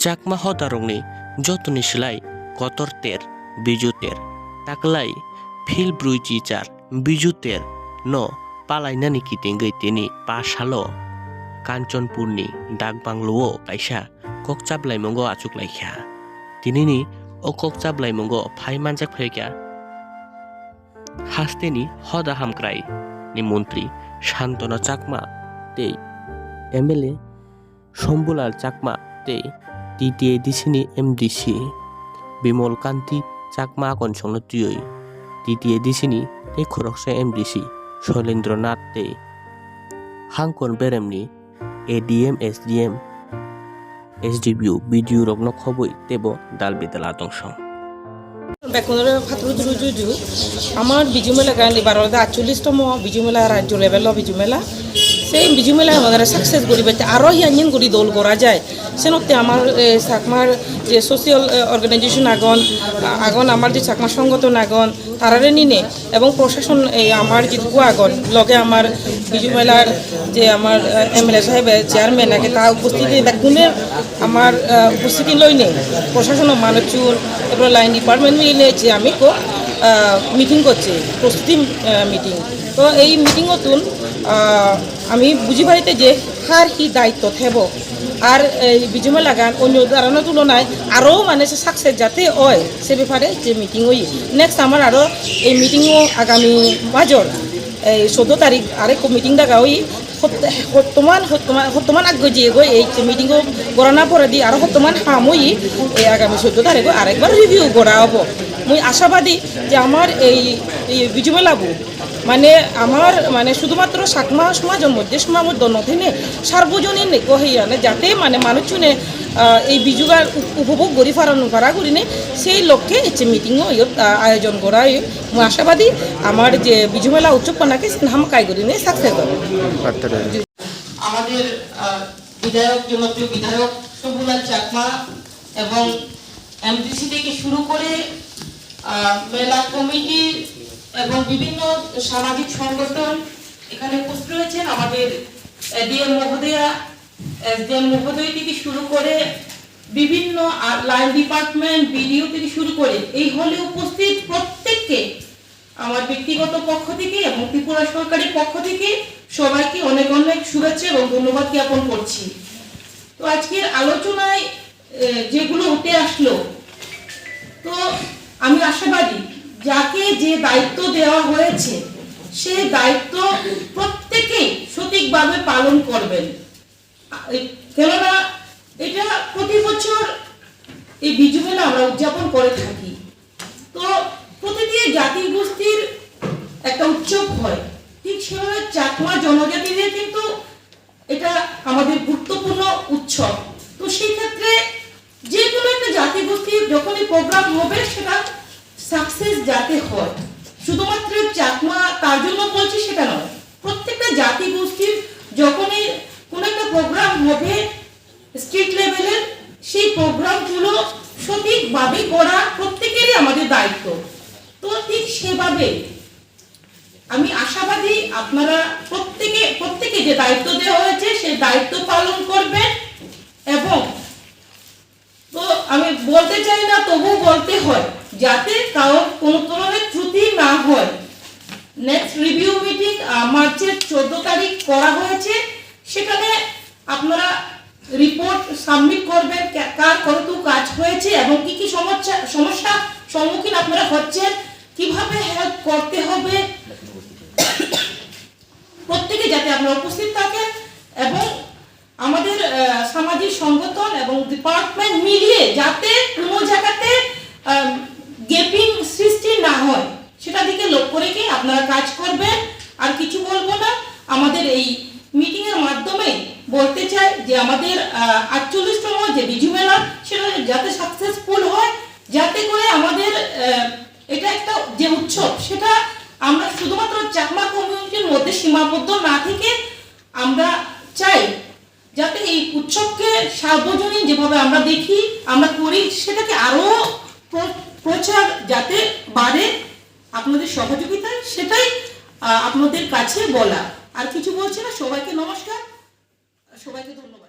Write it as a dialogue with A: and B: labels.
A: Chakma Hodani Joto Swlai Kotor ter Bizu ter taklai phil bruiji char Bizu ter no palainani Kitingwi tini pasalo Kanchanpurni Dagbangluo kaisa kokchablaimongo achuklaikha tinini o kokchablaimongo phaimanjak phaikya hasteni hoda hamkrai ni মন্ত্রী শান্তনা চাকমা তে MLA Shambhulal Chakma তে TTA ডিসিনি MDC Bimal কান্তি চাকমা কনসংন তুই TTA ডিসিনি তে খরকসা MDC Shailendranath তে হাংকন বেরেমনি ADM SDM এসডিবিউ বিডিউ রগ্ন খবই তেব দালবিদালা দংশ
B: বেকনের ফাতরুজুজু আমার বিজু মেলা গান এবার 48তম বিজু মেলা রাজ্য লেভেল বিজু মেলা সেই বিজু মেলা আমাদের সাকসেস করিবে আরো ইয়ানিন করি দল করা যায় সেনতে আমার চাকমার যে সোশিয়াল অর্গানাইজেশন আগন আমার যে চাকমা সংগঠন আগন তারারে নিনে এবং প্রশাসন আমার যেটুকু আগন লগে আমার বিজু মেলার যে আমার এমএলএ সাহেব চেয়ারম্যান আগে তা উপস্থিতি দেখুনের আমার উপস্থিতি লইনে প্রশাসন মানুষজন এবার লাইন ডিপার্টমেন্ট মিলে যে আমি মিটিং করছি প্রস্তুতি মিটিং তো এই মিটিংতুন আমি বুঝি পাইতে যে হার কি দায়িত্ব থেব আর বিজু মেলা গান অন্য উদাহরণের তুলনায় আরও মানে সাকসেস যাতে হয় সে ব্যাপারে যে মিটিং হই নেক্সট আমার আরও এই মিটিংও আগামী মাজর এই 14 তারিখ আরেক মিটিং ডাকা হই বর্তমান আগে গই এই মিটিং গড়না পরে দি আরও বর্তমান হাম হই এই আগামী 14 তারিখ আরেকবার রিভিউ করা হব মুই আশাবাদী যে আমার এই বিজু মেলাবু মানে আমার মানে শুধুমাত্র চাকমা সমাজের মধ্যে সীমাবদ্ধ নথেনে সার্বজনীন কহিয়ানে যাতে মানে মানুষজনে এই বিজুগার উপভোগ করি ফারা করিনে সেই লক্ষ্যে হচ্ছে মিটিংও আয়োজন করা মই আশাবাদী আমার যে বিজু মেলা উৎসব পানাকে হামকাই করিনে সাকসেস হবে
C: আমাদের বিধায়ক জনপ্রিয় বিধায়ক শম্ভুলাল চাকমা এবং এমডিসি থেকে শুরু করে মেলা কমিটি এবং বিভিন্ন সামাজিক সংগঠন এখানে উপস্থিত রয়েছেন আমাদের ডিএম মহোদয়া এসডিএম মহোদয় থেকে শুরু করে বিভিন্ন লাইন ডিপার্টমেন্ট বিডিও থেকে শুরু করে এই হলে উপস্থিত প্রত্যেককে আমার ব্যক্তিগত পক্ষ থেকে এবং ত্রিপুরা সরকারের পক্ষ থেকে সবাইকে অনেক অনেক শুভেচ্ছা এবং ধন্যবাদ জ্ঞাপন করছি। তো আজকের আলোচনায় যেগুলো উঠে আসলো তো আমি আশাবাদী যাকে যে দায়িত্ব দেওয়া হয়েছে সেই দায়িত্ব প্রত্যেকেই সঠিকভাবে পালন করবেন কেননা এটা প্রতি বছর এই বিজু মেলা আমরা উদযাপন করে থাকি তো প্রতিটি জাতি গোষ্ঠীর একটা উৎসব হয় ঠিক সেভাবে চাকমা জনজাতিদের কিন্তু এটা আমাদের গুরুত্বপূর্ণ উৎসব তো সেই ক্ষেত্রে যে কোনো একটা জাতি গোষ্ঠীর যখনই প্রোগ্রাম হবে সেটা সাকসেস যাতে হয় শুধুমাত্র চাকমা তার জন্য বলছি সেটা নয় প্রত্যেকটা জাতি গোষ্ঠীর যখনই কোনো একটা প্রোগ্রাম হবে স্টেট লেভেলের সেই প্রোগ্রামগুলো সঠিকভাবে করা প্রত্যেকেরই আমাদের দায়িত্ব তো ঠিক সেভাবে আমি আশাবাদী আপনারা প্রত্যেকে যে দায়িত্ব দেওয়া হয়েছে সেই দায়িত্ব পালন করবেন এবং তো আমি বলতে চাই না তবু বলতে হয় যাতে কারোর কোনো ধরনের ত্রুটি না হয় নেক্সট রিভিউ মিটিং মার্চের 14 তারিখ করা হয়েছে সেখানে আপনারা রিপোর্ট সাবমিট করবেন কার কতটুকু কাজ হয়েছে এবং কি কি সমস্যা সম্মুখীন আপনারা হচ্ছেন কিভাবে হেল্প করতে হবে প্রত্যেকে যাতে আপনারা উপস্থিত থাকেন এবং আমাদের সামাজিক সংগঠন এবং ডিপার্টমেন্ট মিলিয়ে যাতে কোনো জায়গাতে গ্যাপিং সৃষ্টি না হয় সেটা দিকে লক্ষ্য রেখে আপনারা কাজ করবেন আর কিছু বলবো না আমাদের এই মিটিং এর মাধ্যমে বলতে চাই যে আমাদের 48তম যে বিজু মেলা সেটা যাতে সাকসেসফুল হয় যাতে করে আমাদের এটা একটা যে উৎসব সেটা আমরা শুধুমাত্র চাকমা কমিউনিটির মধ্যে সীমাবদ্ধ না থেকে আমরা চাই যাতে এই উৎসবকে সার্বজনীন যেভাবে আমরা দেখি আমরা করি সেটাকে আরো প্রচার যাতে বাড়ে আপনাদের সহযোগিতায় সেটাই আপনাদের কাছে বলা আর কিছু বলছি না সবাইকে নমস্কার সবাইকে ধন্যবাদ।